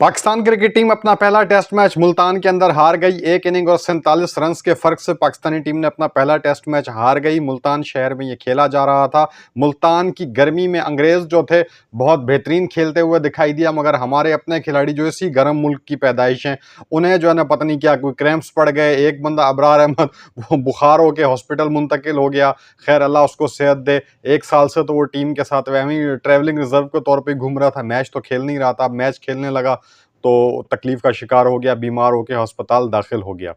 Pakistan cricket team अपना पहला test match Multan के अंदर हार गई। एक इनिंग और 47 रन के फर्क से पाकिस्तानी टीम ने अपना पहला टेस्ट मैच हार गई। मुल्तान शहर में ये खेला जा रहा था। मुल्तान की गर्मी में अंग्रेज जो थे बहुत बेहतरीन खेलते हुए दिखाई दिया, मगर हमारे अपने खिलाड़ी जो इसी गर्म मुल्क की पैदाइश हैं, उन्हें जो है ना पता नहीं क्या कोई क्रैम्प्स पड़ गए। एक बंदा अबरार अहमद वो बुखार होकर हॉस्पिटल मुंतकिल हो गया। खैर अल्लाह उसको सेहत दे। 1 साल से तो वो टीम के साथ वही ट्रैवलिंग रिजर्व के तौर पर घूम रहा था, मैच तो खेल नहीं रहा था। मैच खेलने लगा तो तकलीफ का शिकार हो गया, बीमार होकर अस्पताल दाखिल हो गया।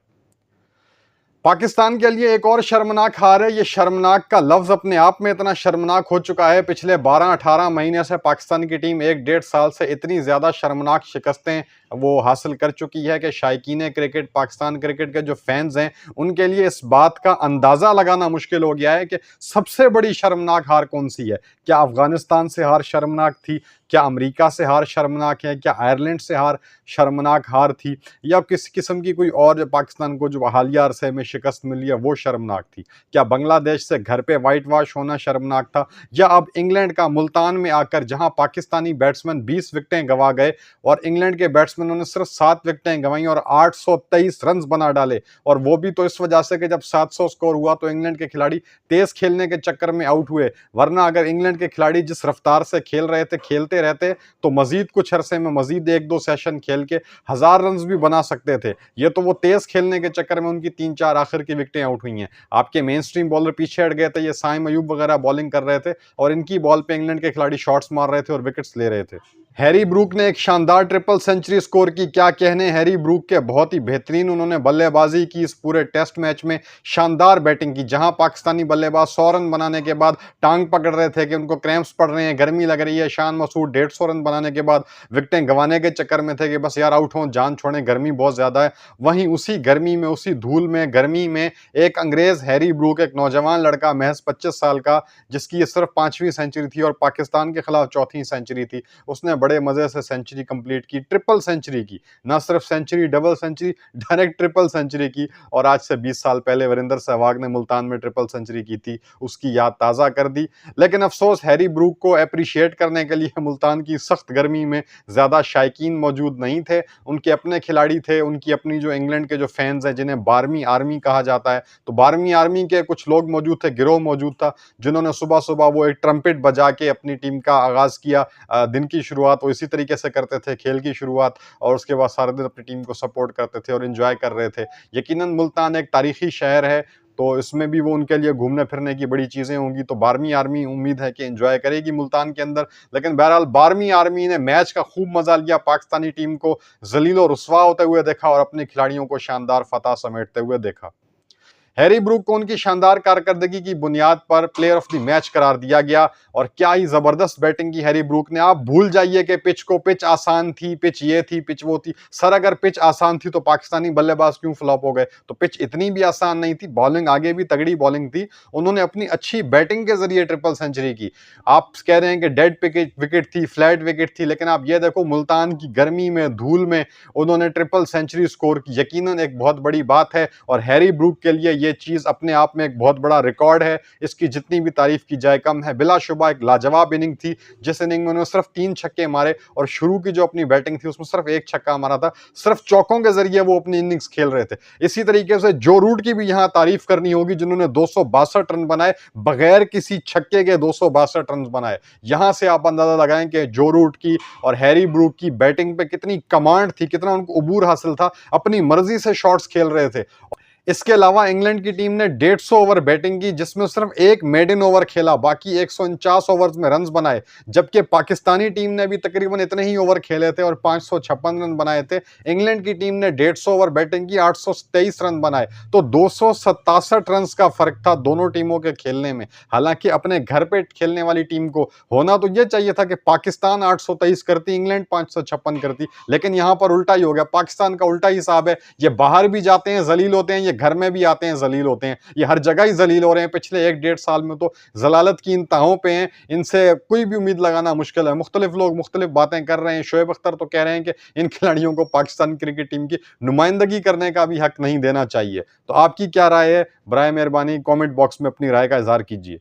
पाकिस्तान के लिए एक और शर्मनाक हार है। ये शर्मनाक का लफ्ज अपने आप में इतना शर्मनाक हो चुका है। पिछले 12-18 महीने से पाकिस्तान की टीम 1-1.5 साल से इतनी ज्यादा शर्मनाक शिकस्तें वो हासिल कर चुकी है कि शायकीन क्रिकेट, पाकिस्तान क्रिकेट के जो फैंस हैं, उनके लिए इस बात का अंदाजा लगाना मुश्किल हो गया है कि सबसे बड़ी शर्मनाक हार कौन सी है। क्या अफगानिस्तान से हार शर्मनाक थी? क्या अमेरिका से हार शर्मनाक है? क्या आयरलैंड से हार शर्मनाक हार थी? या किसी किस्म की कोई और पाकिस्तान को जो हालिया अरसे में शिकस्त मिली है वो शर्मनाक थी? क्या बांग्लादेश से घर पे वाइट वॉश होना शर्मनाक था? या अब इंग्लैंड का मुल्तान में आकर जहां पाकिस्तानी बैट्समैन 20 विकेटें गंवा गए और इंग्लैंड के बैट्समैनों ने सिर्फ 7 विकेटें गंवाई और 823 रन बना डाले, और वो भी तो इस वजह से कि जब 700 स्कोर हुआ तो इंग्लैंड के खिलाड़ी तेज खेलने के चक्कर में आउट हुए। वरना अगर इंग्लैंड के खिलाड़ी जिस रफ्तार से खेल रहे थे, खेलते रहते, तो मजीद कुछ अरसे में मजीद 1-2 सेशन खेल के 1000 रन भी बना सकते थे। ये तो वो तेज खेलने के चक्कर में उनकी 3-4 आखिर की विकेटें आउट हुई हैं। आपके मेन स्ट्रीम बॉलर पीछे हट गए थे, ये साइम अयूब वगैरह बॉलिंग कर रहे थे और इनकी बॉल पे इंग्लैंड के खिलाड़ी शॉट्स मार रहे थे और विकेट्स ले रहे थे। हैरी ब्रूक ने एक शानदार ट्रिपल सेंचुरी स्कोर की। क्या कहने हैरी ब्रूक के, बहुत ही बेहतरीन उन्होंने बल्लेबाजी की इस पूरे टेस्ट मैच में। शानदार बैटिंग की। जहां पाकिस्तानी बल्लेबाज 100 रन बनाने के बाद टांग पकड़ रहे थे कि उनको क्रैम्प्स पड़ रहे हैं, गर्मी लग रही है, शान मसूद 150 रन बनाने के बाद विकेटें गंवाने के चक्कर में थे कि बस यार आउट हो, जान छोड़ें, गर्मी बहुत ज्यादा है। वहीं उसी गर्मी में, उसी धूल में, गर्मी में एक अंग्रेज हैरी ब्रूक, एक नौजवान लड़का महज 25 साल का, जिसकी ये सिर्फ 5वीं सेंचुरी थी और पाकिस्तान के खिलाफ 4थी सेंचुरी थी, उसने बड़े मजे से सेंचुरी कंप्लीट की, ट्रिपल सेंचुरी की। ना सिर्फ century, double century, direct triple century की। और आज से 20 साल पहले वीरेंद्र सहवाग ने मुल्तान में ट्रिपल सेंचुरी की थी, उसकी याद ताजा कर दी। लेकिन अफसोस हैरी ब्रूक को अप्रिशिएट करने के लिए मुल्तान की सख्त गर्मी में ज्यादा शायकीन मौजूद नहीं थे। उनके अपने खिलाड़ी थे, उनकी अपनी जो इंग्लैंड के जो फैंस हैं, जिन्हें 12वीं आर्मी कहा जाता है, तो 12वीं आर्मी के कुछ लोग मौजूद थे, गिरोह मौजूद था, जिन्होंने सुबह सुबह वो एक ट्रम्पेट बजा के अपनी टीम का आगाज किया। दिन की शुरुआत वो इसी तरीके से करते थे, खेल की शुरुआत, और उसके बाद सारे दिन अपनी टीम को सपोर्ट करते थे और एंजॉय कर रहे थे। यकीनन मुल्तान एक तारीखी शहर है, तो इसमें भी वो उनके लिए घूमने फिरने की बड़ी चीजें होंगी। तो 12वीं आर्मी उम्मीद है कि एंजॉय करेगी मुल्तान के अंदर। लेकिन बहरहाल 12वीं आर्मी ने मैच का खूब मजा लिया, पाकिस्तानी टीम को जलील और रुस्वा होते हुए देखा और अपने खिलाड़ियों को शानदार फतह समेटते हुए देखा। हैरी ब्रूक को उनकी शानदार कारकर्दगी की बुनियाद पर प्लेयर ऑफ द मैच करार दिया गया। और क्या ही जबरदस्त बैटिंग की हैरी ब्रूक ने। आप भूल जाइए कि पिच आसान थी, पिच ये थी, पिच वो थी। सर अगर पिच आसान थी तो पाकिस्तानी बल्लेबाज क्यों फ्लॉप हो गए? तो पिच इतनी भी आसान नहीं थी, बॉलिंग आगे भी तगड़ी बॉलिंग थी। उन्होंने अपनी अच्छी बैटिंग के जरिए ट्रिपल सेंचुरी की। आप कह रहे हैं कि डेड विकेट थी, फ्लैट विकेट थी, लेकिन आप ये देखो मुल्तान की गर्मी में, धूल में उन्होंने ट्रिपल सेंचुरी स्कोर की। यकीनन एक बहुत बड़ी बात है और हैरी ब्रूक के लिए ये चीज अपने आप में एक बहुत बड़ा रिकॉर्ड है। इसकी जितनी भी तारीफ की जाए कम है। बिलाशुबा एक लाजवाब इनिंग थी, जिस इनिंग में उन्होंने सिर्फ 3 छक्के मारे और शुरू की जो अपनी बैटिंग थी उसमें सिर्फ 1 छक्का मारा था। सिर्फ चौकों के जरिए वो अपनी इनिंग्स खेल रहे थे। इसी तरीके से जो रूट की भी यहां तारीफ करनी होगी, जिन्होंने 262 रन बनाए, बगैर किसी छक्के के 262 रन बनाए। यहां से आप अंदाजा लगाएं कि जो रूट की और हैरी ब्रूक की बैटिंग पे कितनी कमांड थी, कितना उनको अबूर हासिल था, अपनी मर्जी से शॉट्स खेल रहे थे। इसके अलावा इंग्लैंड की टीम ने 150 ओवर बैटिंग की, जिसमें सिर्फ एक मेडन ओवर खेला, बाकी 149 ओवर्स में रन्स बनाए। जबकि पाकिस्तानी टीम ने भी तकरीबन इतने ही ओवर खेले थे और 556 रन बनाए थे। इंग्लैंड की टीम ने 150 ओवर बैटिंग की, 823 रन बनाए। तो 267 रन का फर्क था दोनों टीमों के खेलने में। हालांकि अपने घर पे खेलने वाली टीम को होना तो यह चाहिए था कि पाकिस्तान 823 करती, इंग्लैंड 556 करती, लेकिन यहां पर उल्टा ही हो गया। पाकिस्तान का उल्टा हिसाब है, ये बाहर भी जाते हैं जलील होते हैं, ये घर में भी आते हैं जलील होते हैं। ये हर जगह ही जलील हो रहे हैं। पिछले 1-1.5 साल में तो जलालत की इंतहाओं पे हैं। इनसे कोई भी उम्मीद लगाना मुश्किल है। मुख्तलिफ लोग मुख्तलिफ बातें कर रहे हैं। शोएब अख्तर तो कह रहे हैं कि इन खिलाड़ियों को पाकिस्तान क्रिकेट टीम की नुमाइंदगी करने का भी हक नहीं देना चाहिए। तो आपकी क्या राय है? बराए मेहरबानी कॉमेंट बॉक्स में अपनी राय का इजहार कीजिए।